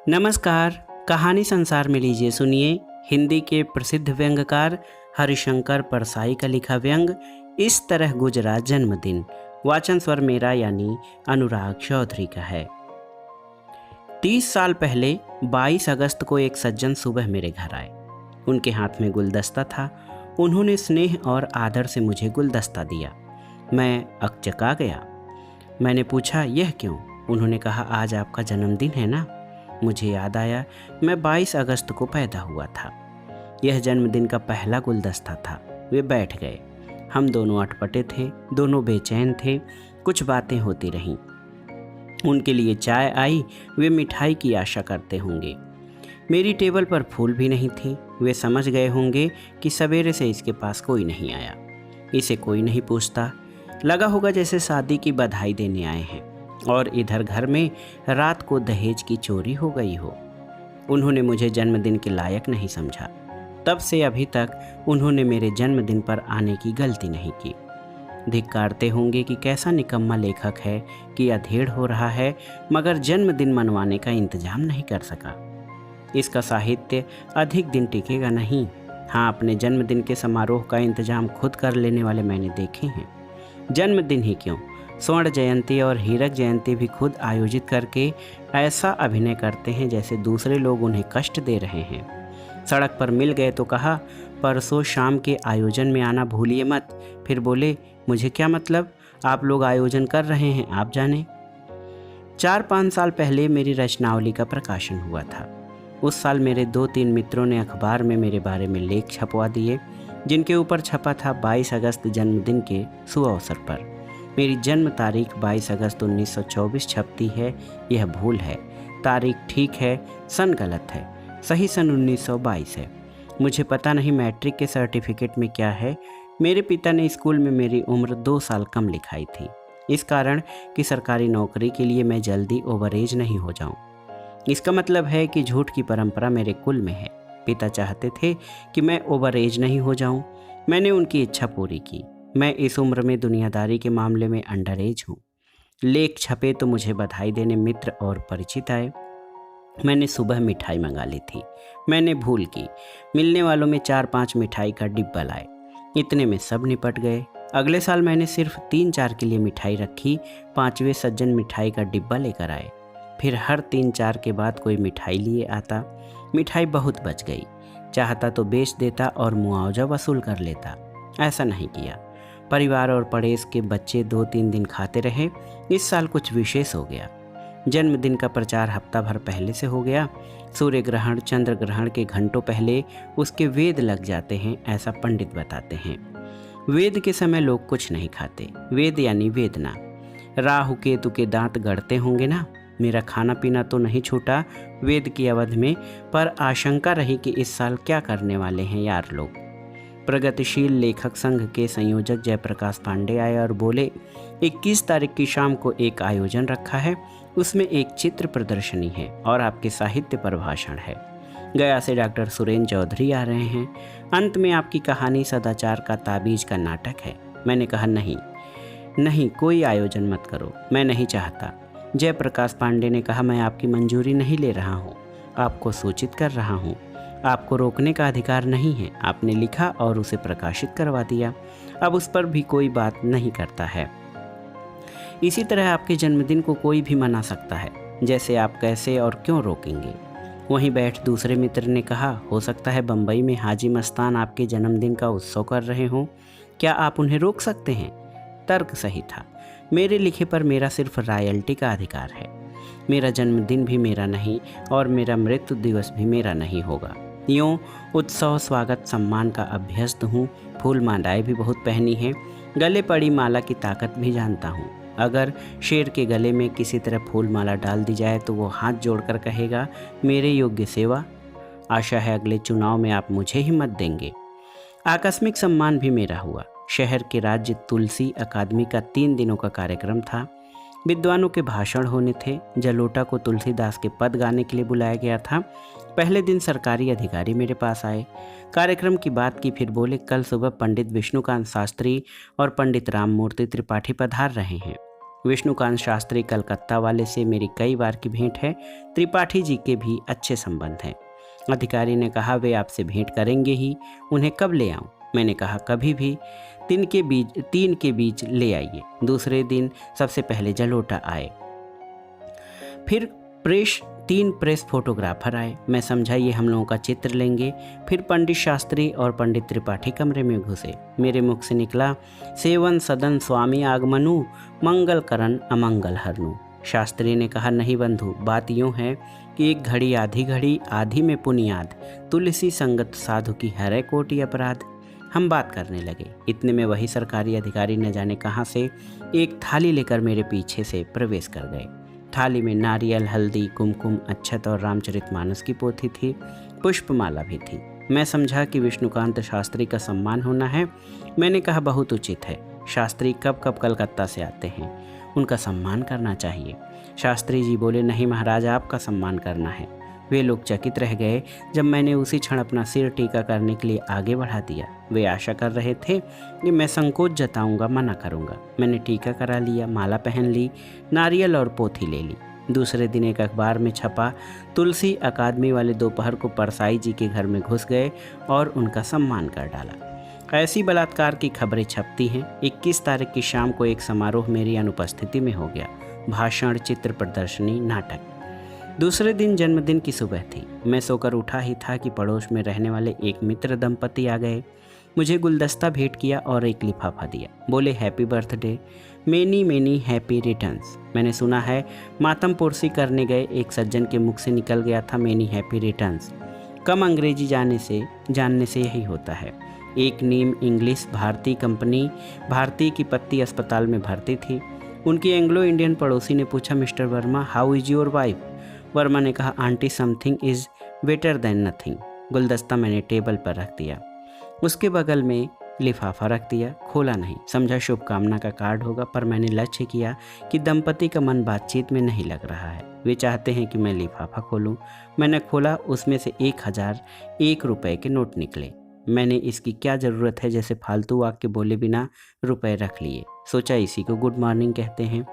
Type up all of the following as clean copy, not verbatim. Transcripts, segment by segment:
नमस्कार। कहानी संसार में लीजिए सुनिए। हिंदी के प्रसिद्ध व्यंग्यकार हरिशंकर परसाई का लिखा व्यंग इस तरह गुजरा जन्मदिन। वाचन स्वर मेरा यानी अनुराग चौधरी का है। 30 साल पहले 22 अगस्त को एक सज्जन सुबह मेरे घर आए। उनके हाथ में गुलदस्ता था। उन्होंने स्नेह और आदर से मुझे गुलदस्ता दिया। मैं अकचका गया। मैंने पूछा, यह क्यों? उन्होंने कहा, आज आपका जन्मदिन है ना। मुझे याद आया, मैं 22 अगस्त को पैदा हुआ था। यह जन्मदिन का पहला गुलदस्ता था। वे बैठ गए। हम दोनों अटपटे थे, दोनों बेचैन थे। कुछ बातें होती रहीं। उनके लिए चाय आई। वे मिठाई की आशा करते होंगे। मेरी टेबल पर फूल भी नहीं थे। वे समझ गए होंगे कि सवेरे से इसके पास कोई नहीं आया। इसे कोई नहीं पूछता। लगा होगा जैसे शादी की बधाई देने आए हैं और इधर घर में रात को दहेज की चोरी हो गई हो। उन्होंने मुझे जन्मदिन के लायक नहीं समझा। तब से अभी तक उन्होंने मेरे जन्मदिन पर आने की गलती नहीं की। धिक्कारते होंगे कि कैसा निकम्मा लेखक है कि अधेड़ हो रहा है मगर जन्मदिन मनवाने का इंतजाम नहीं कर सका। इसका साहित्य अधिक दिन टिकेगा नहीं। हाँ, अपने जन्मदिन के समारोह का इंतजाम खुद कर लेने वाले मैंने देखे हैं। जन्मदिन ही क्यों, स्वर्ण जयंती और हीरक जयंती भी खुद आयोजित करके ऐसा अभिनय करते हैं जैसे दूसरे लोग उन्हें कष्ट दे रहे हैं। सड़क पर मिल गए तो कहा, परसों शाम के आयोजन में आना भूलिए मत। फिर बोले, मुझे क्या मतलब, आप लोग आयोजन कर रहे हैं, आप जाने। 4-5 साल पहले मेरी रचनावली का प्रकाशन हुआ था। उस साल मेरे 2-3 मित्रों ने अखबार में मेरे बारे में लेख छपवा दिए, जिनके ऊपर छपा था 22 अगस्त जन्मदिन के शुभ अवसर पर। मेरी जन्म तारीख 22 अगस्त 1924 छपती है। यह भूल है। तारीख ठीक है, सन गलत है। सही सन 1922 है। मुझे पता नहीं मैट्रिक के सर्टिफिकेट में क्या है। मेरे पिता ने स्कूल में मेरी उम्र 2 साल कम लिखाई थी, इस कारण कि सरकारी नौकरी के लिए मैं जल्दी ओवर एज नहीं हो जाऊं। इसका मतलब है कि झूठ की परंपरा मेरे कुल में है। पिता चाहते थे कि मैं ओवर एज नहीं हो जाऊं। मैंने उनकी इच्छा पूरी की। मैं इस उम्र में दुनियादारी के मामले में अंडर एज हूँ। लेख छपे तो मुझे बधाई देने मित्र और परिचित आए। मैंने सुबह मिठाई मंगा ली थी। मैंने भूल की। मिलने वालों में 4-5 मिठाई का डिब्बा लाए। इतने में सब निपट गए। अगले साल मैंने सिर्फ 3-4 के लिए मिठाई रखी। 5वें सज्जन मिठाई का डिब्बा लेकर आए। फिर हर 3-4 के बाद कोई मिठाई लिए आता। मिठाई बहुत बच गई। चाहता तो बेच देता और मुआवजा वसूल कर लेता। ऐसा नहीं किया। परिवार और पड़ोस के बच्चे 2-3 दिन खाते रहे। इस साल कुछ विशेष हो गया। जन्मदिन का प्रचार हफ्ता भर पहले से हो गया। सूर्य ग्रहण, चंद्र ग्रहण के घंटों पहले उसके वेद लग जाते हैं, ऐसा पंडित बताते हैं। वेद के समय लोग कुछ नहीं खाते। वेद यानी वेदना। राहु केतु के दांत गड़ते होंगे ना। मेरा खाना पीना तो नहीं छूटा वेद की अवधि में, पर आशंका रही कि इस साल क्या करने वाले हैं यार लोग। प्रगतिशील लेखक संघ के संयोजक जयप्रकाश पांडे आए और बोले, 21 तारीख की शाम को एक आयोजन रखा है, उसमें एक चित्र प्रदर्शनी है और आपके साहित्य पर भाषण है। गया से डॉक्टर सुरेंद्र चौधरी आ रहे हैं। अंत में आपकी कहानी सदाचार का ताबीज का नाटक है। मैंने कहा, नहीं, कोई आयोजन मत करो, मैं नहीं चाहता। जयप्रकाश पांडे ने कहा, मैं आपकी मंजूरी नहीं ले रहा हूँ, आपको सूचित कर रहा हूँ। आपको रोकने का अधिकार नहीं है। आपने लिखा और उसे प्रकाशित करवा दिया। अब उस पर भी कोई बात नहीं करता है। इसी तरह आपके जन्मदिन को कोई भी मना सकता है, जैसे आप कैसे और क्यों रोकेंगे। वहीं बैठ दूसरे मित्र ने कहा, हो सकता है बम्बई में हाजी मस्तान आपके जन्मदिन का उत्सव कर रहे हों, क्या आप उन्हें रोक सकते हैं? तर्क सही था। मेरे लिखे पर मेरा सिर्फ रॉयल्टी का अधिकार है। मेरा जन्मदिन भी मेरा नहीं और मेरा मृत्यु दिवस भी मेरा नहीं होगा। यूँ उत्सव, स्वागत, सम्मान का अभ्यस्त हूँ। फूल मालाएँ भी बहुत पहनी हैं। गले पड़ी माला की ताकत भी जानता हूँ। अगर शेर के गले में किसी तरह फूल माला डाल दी जाए तो वो हाथ जोड़कर कहेगा, मेरे योग्य सेवा। आशा है अगले चुनाव में आप मुझे ही मत देंगे। आकस्मिक सम्मान भी मेरा हुआ। शहर के राज्य तुलसी अकादमी का 3 दिनों का कार्यक्रम था। विद्वानों के भाषण होने थे। जलोटा को तुलसीदास के पद गाने के लिए बुलाया गया था। पहले दिन सरकारी अधिकारी मेरे पास आए। कार्यक्रम की बात की, फिर बोले, कल सुबह पंडित विष्णुकांत शास्त्री और पंडित राममूर्ति त्रिपाठी पधार रहे हैं। विष्णुकांत शास्त्री कलकत्ता वाले से मेरी कई बार की भेंट है। त्रिपाठी जी के भी अच्छे संबंध हैं। अधिकारी ने कहा वे आपसे भेंट करेंगे ही। उन्हें कब ले आऊं? मैंने कहा कभी भी। 3 के बीच ले आइए। दूसरे दिन सबसे पहले जलोटा आए, फिर 3 प्रेस फोटोग्राफर आए। मैं समझा ये हम लोगों का चित्र लेंगे। फिर पंडित शास्त्री और पंडित त्रिपाठी कमरे में घुसे। मेरे मुख से निकला, सेवन सदन स्वामी आगमनु, मंगल करन अमंगल हरनु। शास्त्री ने कहा, नहीं बंधु, बात यूँ है कि एक घड़ी आधी में पुनियाद, तुलसी संगत साधु की हरै कोटि अपराध। हम बात करने लगे। इतने में वही सरकारी अधिकारी न जाने कहाँ से एक थाली लेकर मेरे पीछे से प्रवेश कर गए। थाली में नारियल, हल्दी, कुमकुम, अक्षत और रामचरितमानस की पोथी थी। पुष्पमाला भी थी। मैं समझा कि विष्णुकांत शास्त्री का सम्मान होना है। मैंने कहा, बहुत उचित है। शास्त्री कब कब कलकत्ता से आते हैं, उनका सम्मान करना चाहिए। शास्त्री जी बोले, नहीं महाराज, आपका सम्मान करना है। वे लोग चकित रह गए जब मैंने उसी क्षण अपना सिर टीका करने के लिए आगे बढ़ा दिया। वे आशा कर रहे थे कि मैं संकोच जताऊंगा, मना करूंगा। मैंने टीका करा लिया, माला पहन ली, नारियल और पोथी ले ली। दूसरे दिन एक अखबार में छपा, तुलसी अकादमी वाले दोपहर को परसाई जी के घर में घुस गए और उनका सम्मान कर डाला। ऐसी बलात्कार की खबरें छपती हैं। 21 तारीख की शाम को एक समारोह मेरी अनुपस्थिति में हो गया। भाषण, चित्र प्रदर्शनी, नाटक। दूसरे दिन जन्मदिन की सुबह थी। मैं सोकर उठा ही था कि पड़ोस में रहने वाले एक मित्र दंपति आ गए। मुझे गुलदस्ता भेंट किया और एक लिफाफा दिया। बोले, happy birthday, many many happy returns. मैंने सुना है मातम पुरसी करने गए एक सज्जन के मुख से निकल गया था मेनी हैप्पी रिटर्न्स। कम अंग्रेजी जानने से यही होता है। एक नीम इंग्लिश भारतीय कंपनी भारती की पत्ती अस्पताल में भर्ती थी। उनकी एंग्लो इंडियन पड़ोसी ने पूछा, mister Verma, how is your wife? Verma ने कहा, aunty, something is better than nothing. गुलदस्ता मैंने टेबल पर रख दिया। उसके बगल में लिफाफा रख दिया। खोला नहीं, समझा शुभकामना का कार्ड होगा, पर मैंने लक्ष्य किया कि दंपति का मन बातचीत में नहीं लग रहा है। वे चाहते हैं कि मैं लिफाफा खोलूं। मैंने खोला, उसमें से 1001 रुपये के नोट निकले। मैंने इसकी क्या ज़रूरत है जैसे फालतू वाक्य बोले बिना रुपए रख लिए। सोचा इसी को गुड मॉर्निंग कहते हैं।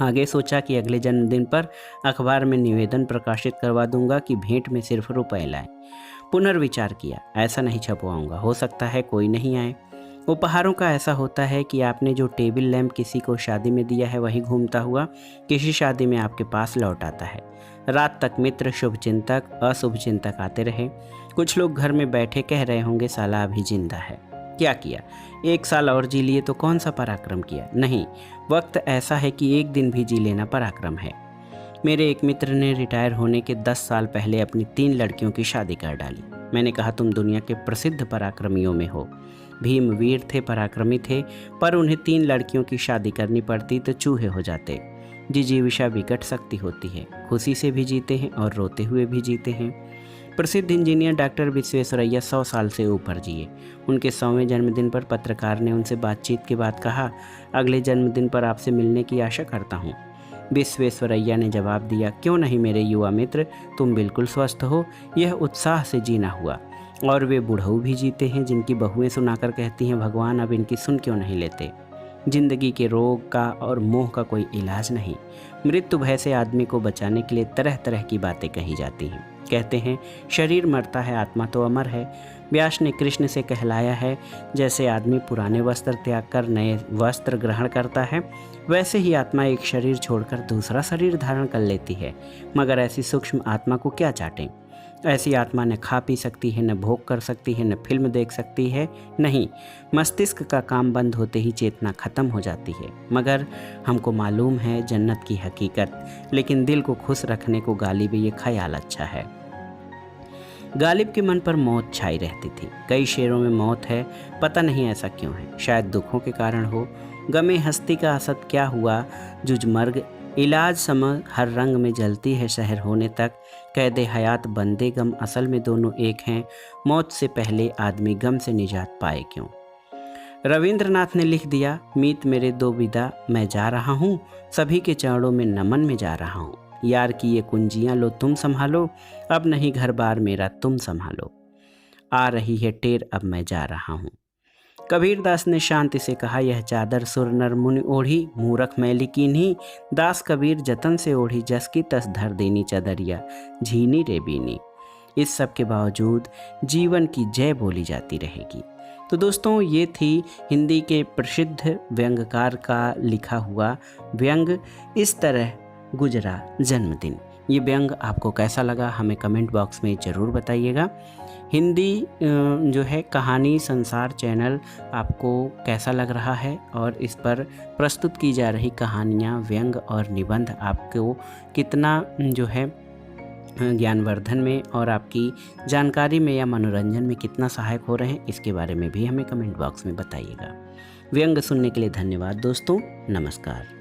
आगे सोचा कि अगले जन्मदिन पर अखबार में निवेदन प्रकाशित करवा दूंगा कि भेंट में सिर्फ रुपए लाएं। पुनर्विचार किया, ऐसा नहीं छपवाऊंगा, हो सकता है कोई नहीं आए। उपहारों का ऐसा होता है कि आपने जो टेबल लैंप किसी को शादी में दिया है वही घूमता हुआ किसी शादी में आपके पास लौट आता है। रात तक मित्र, शुभचिंतक, अशुभचिंतक आते रहे। कुछ लोग घर में बैठे कह रहे होंगे, साला अभी जिंदा है, क्या किया, 1 साल और जी लिए तो कौन सा पराक्रम किया। नहीं, वक्त ऐसा है कि एक दिन भी जी लेना पराक्रम है। मेरे एक मित्र ने रिटायर होने के 10 साल पहले अपनी 3 लड़कियों की शादी कर डाली। मैंने कहा, तुम दुनिया के प्रसिद्ध पराक्रमियों में हो। भीम वीर थे, पराक्रमी थे, पर उन्हें 3 लड़कियों की शादी करनी पड़ती तो चूहे हो जाते। जिजीविषा विकट शक्ति होती है। खुशी से भी जीते हैं और रोते हुए भी जीते हैं। प्रसिद्ध इंजीनियर डॉक्टर विश्वेश्वरैया 100 साल से ऊपर जिए। उनके 100वें जन्मदिन पर पत्रकार ने उनसे बातचीत के बाद कहा, अगले जन्मदिन पर आपसे मिलने की आशा करता हूँ। विश्वेश्वरैया ने जवाब दिया, क्यों नहीं मेरे युवा मित्र, तुम बिल्कुल स्वस्थ हो। यह उत्साह से जीना हुआ। और वे बुढ़ऊ भी जीते हैं जिनकी बहुएं सुनाकर कहती हैं, भगवान अब इनकी सुन क्यों नहीं लेते। जिंदगी के रोग का और मोह का कोई इलाज नहीं। मृत्यु भय से आदमी को बचाने के लिए तरह तरह की बातें कही जाती हैं। कहते हैं, शरीर मरता है, आत्मा तो अमर है। व्यास ने कृष्ण से कहलाया है, जैसे आदमी पुराने वस्त्र त्याग कर नए वस्त्र ग्रहण करता है, वैसे ही आत्मा एक शरीर छोड़कर दूसरा शरीर धारण कर लेती है। मगर ऐसी सूक्ष्म आत्मा को क्या चाटें। ऐसी आत्मा न खा पी सकती है, न भोग कर सकती है, न फिल्म देख सकती है। नहीं, मस्तिष्क का काम बंद होते ही चेतना खत्म हो जाती है। मगर हमको मालूम है जन्नत की हकीकत, लेकिन दिल को खुश रखने को गालिब ये ख्याल अच्छा है। गालिब के मन पर मौत छाई रहती थी। कई शेरों में मौत है, पता नहीं ऐसा क्यों है। शायद दुखों के कारण हो। गमे हस्ती का असत क्या हुआ, जुजमर्ग इलाज समझ हर रंग में जलती है शहर होने तक। कैदे हयात बंदे गम असल में दोनों एक हैं। मौत से पहले आदमी गम से निजात पाए क्यों। रविंद्रनाथ ने लिख दिया, मीत मेरे दो विदा मैं जा रहा हूँ, सभी के चरणों में नमन में जा रहा हूँ। यार की ये कुंजियाँ लो तुम संभालो, अब नहीं घर बार मेरा तुम संभालो। आ रही है टेर अब मैं जा रहा हूँ। कबीरदास ने शांति से कहा, यह चादर सुर नर मुनि ओढ़ी, मूरख मैली कीन्ही। दास कबीर जतन से ओढ़ी, जस की तस धर देनी चदरिया, झीनी रे बीनी। इस सब के बावजूद जीवन की जय बोली जाती रहेगी। तो दोस्तों, ये थी हिंदी के प्रसिद्ध व्यंग्यकार का लिखा हुआ व्यंग, इस तरह गुजरा जन्मदिन। ये व्यंग आपको कैसा लगा हमें कमेंट बॉक्स में ज़रूर बताइएगा। हिंदी जो है कहानी संसार चैनल आपको कैसा लग रहा है, और इस पर प्रस्तुत की जा रही कहानियाँ, व्यंग और निबंध आपको कितना जो है ज्ञानवर्धन में और आपकी जानकारी में या मनोरंजन में कितना सहायक हो रहे हैं, इसके बारे में भी हमें कमेंट बॉक्स में बताइएगा। व्यंग सुनने के लिए धन्यवाद दोस्तों, नमस्कार।